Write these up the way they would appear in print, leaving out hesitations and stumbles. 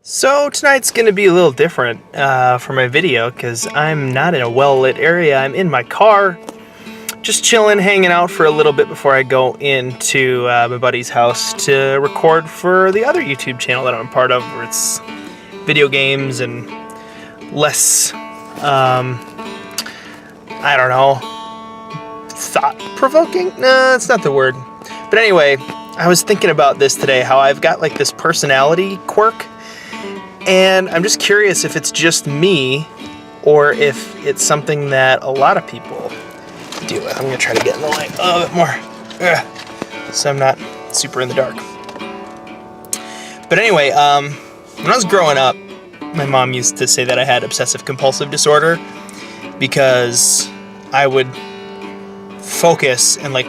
So tonight's going to be a little different for my video because I'm not in a well-lit area. I'm in my car, just chilling, hanging out for a little bit before I go into my buddy's house to record for the other YouTube channel that I'm a part of, where it's video games and less, I don't know, thought-provoking? Nah, that's not the word. But anyway, I was thinking about this today, how I've got like this personality quirk. And I'm just curious if it's just me or if it's something that a lot of people deal with. I'm going to try to get in the light a little bit more so I'm not super in the dark. But anyway, when I was growing up, my mom used to say that I had obsessive compulsive disorder because I would focus and like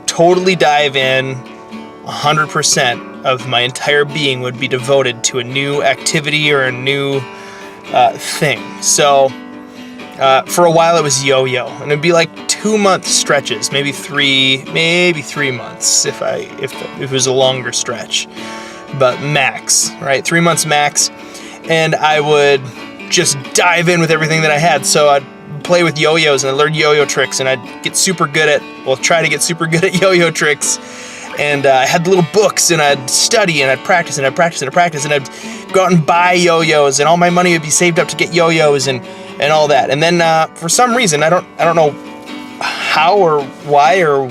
totally dive in 100% of my entire being would be devoted to a new activity or a new thing. So for a while it was yo-yo, and it'd be like 2-month stretches, maybe three months if it was a longer stretch, but max, right? 3 months max. And I would just dive in with everything that I had. So I'd play with yo-yos and I learned yo-yo tricks, and I'd get super good at, try to get super good at yo-yo tricks. And I had the little books, and I'd study, and I'd practice, and I'd practice, and I'd practice, and I'd go out and buy yo-yos, and all my money would be saved up to get yo-yos and all that. And then for some reason, I don't know how or why or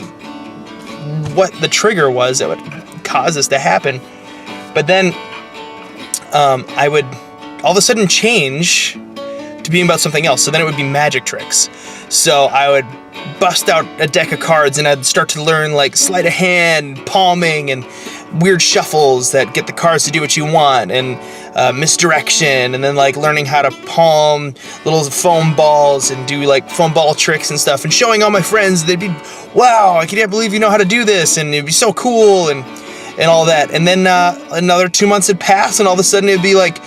what the trigger was that would cause this to happen, but then I would all of a sudden change to being about something else. So then it would be magic tricks. So I would bust out a deck of cards, and I'd start to learn like sleight of hand, palming, and weird shuffles that get the cards to do what you want, and misdirection, and then like learning how to palm little foam balls and do like foam ball tricks and stuff, and showing all my friends. They'd be, wow, I can't believe you know how to do this, and it'd be so cool, and all that. And then another 2 months had passed, and all of a sudden it'd be like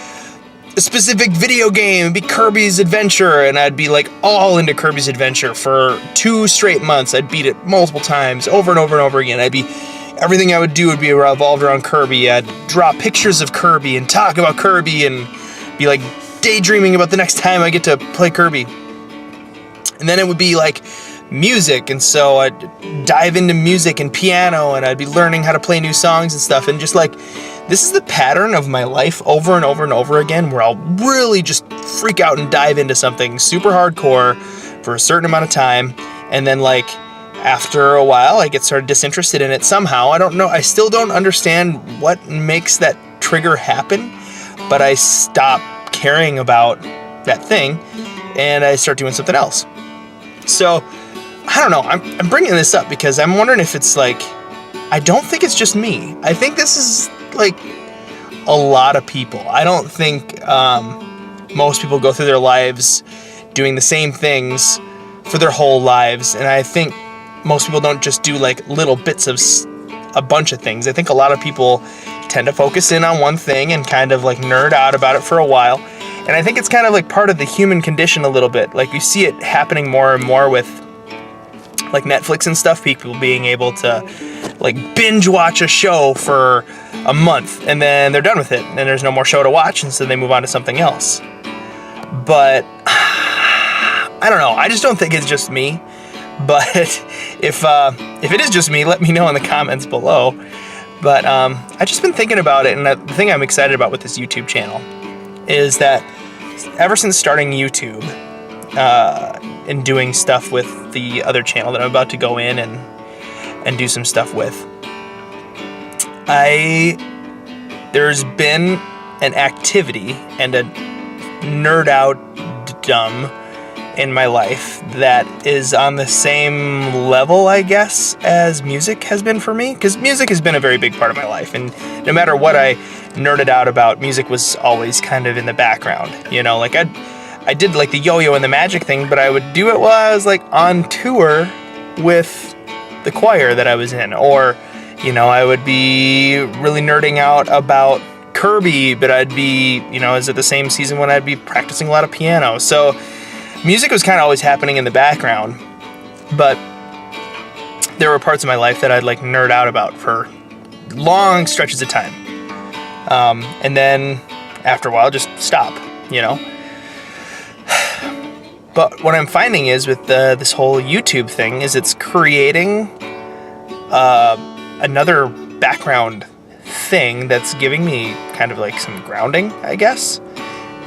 a specific video game. It'd be Kirby's Adventure, and I'd be like all into Kirby's Adventure for 2 straight months. I'd beat it multiple times, over and over and over again. Everything I would do would be revolved around Kirby. I'd draw pictures of Kirby and talk about Kirby and be like daydreaming about the next time I get to play Kirby. And then it would be like music, and so I'd dive into music and piano, and I'd be learning how to play new songs and stuff, and just like, this is the pattern of my life over and over and over again, where I'll really just freak out and dive into something super hardcore for a certain amount of time, and then like after a while I get sort of disinterested in it somehow. I don't know, I still don't understand what makes that trigger happen, but I stop caring about that thing and I start doing something else. So I don't know, I'm bringing this up because I'm wondering if it's like, I don't think it's just me. I think this is like a lot of people. I don't think most people go through their lives doing the same things for their whole lives, and I think most people don't just do like little bits of a bunch of things. I think a lot of people tend to focus in on one thing and kind of like nerd out about it for a while, and I think it's kind of like part of the human condition a little bit. Like, you see it happening more and more with like Netflix and stuff, people being able to like binge watch a show for a month, and then they're done with it, and there's no more show to watch, and so they move on to something else. But I don't know, I just don't think it's just me. But if it is just me, let me know in the comments below. But I've just been thinking about it, and the thing I'm excited about with this YouTube channel is that ever since starting YouTube and doing stuff with the other channel that I'm about to go in and do some stuff with, there's been an activity and a nerd out dumb in my life that is on the same level, I guess, as music has been for me. Because music has been a very big part of my life, and no matter what I nerded out about, music was always kind of in the background. You know, like I did like the yo-yo and the magic thing, but I would do it while I was like on tour with the choir that I was in, or you know, I would be really nerding out about Kirby, but I'd be, you know, is it the same season when I'd be practicing a lot of piano. So music was kind of always happening in the background, but there were parts of my life that I'd like nerd out about for long stretches of time. And then after a while, just stop, you know. But what I'm finding is with this whole YouTube thing is it's creating another background thing that's giving me kind of like some grounding, I guess.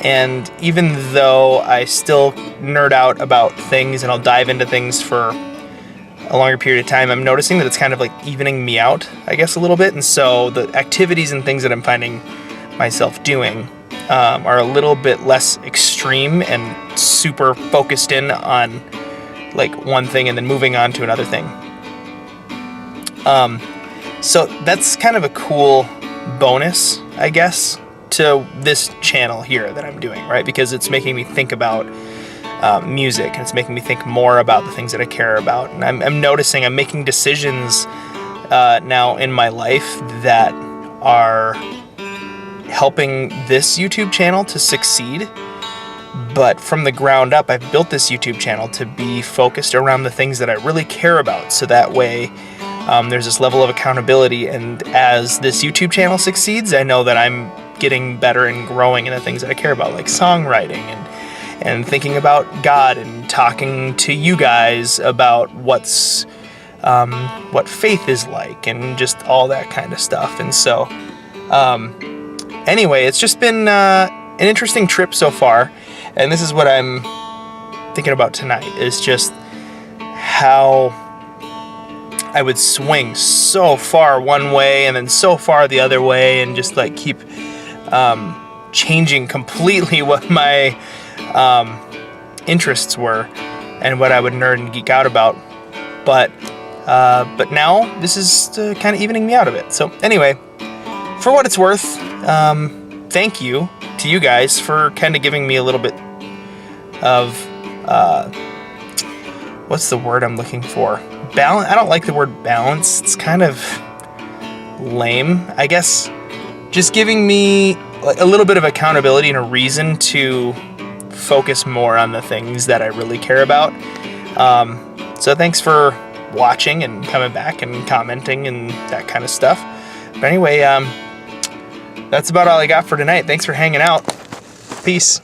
And even though I still nerd out about things and I'll dive into things for a longer period of time, I'm noticing that it's kind of like evening me out, I guess, a little bit. And so the activities and things that I'm finding myself doing are a little bit less extreme and super focused in on like one thing and then moving on to another thing. So that's kind of a cool bonus, I guess, to this channel here that I'm doing, right? Because it's making me think about music, and it's making me think more about the things that I care about. And I'm noticing I'm making decisions now in my life that are helping this YouTube channel to succeed. But from the ground up, I've built this YouTube channel to be focused around the things that I really care about. So that way, there's this level of accountability. And as this YouTube channel succeeds, I know that I'm getting better and growing in the things that I care about, like songwriting and thinking about God and talking to you guys about what faith is like and just all that kind of stuff. And so, anyway, it's just been an interesting trip so far. And this is what I'm thinking about tonight, is just how I would swing so far one way and then so far the other way, and just like keep changing completely what my interests were and what I would nerd and geek out about. But now this is kind of evening me out a bit. So anyway, for what it's worth, thank you to you guys for kind of giving me a little bit of what's the word I'm looking for? Balance. I don't like the word balance. It's kind of lame, I guess. Just giving me a little bit of accountability and a reason to focus more on the things that I really care about. So thanks for watching and coming back and commenting and that kind of stuff. But anyway, that's about all I got for tonight. Thanks for hanging out. Peace.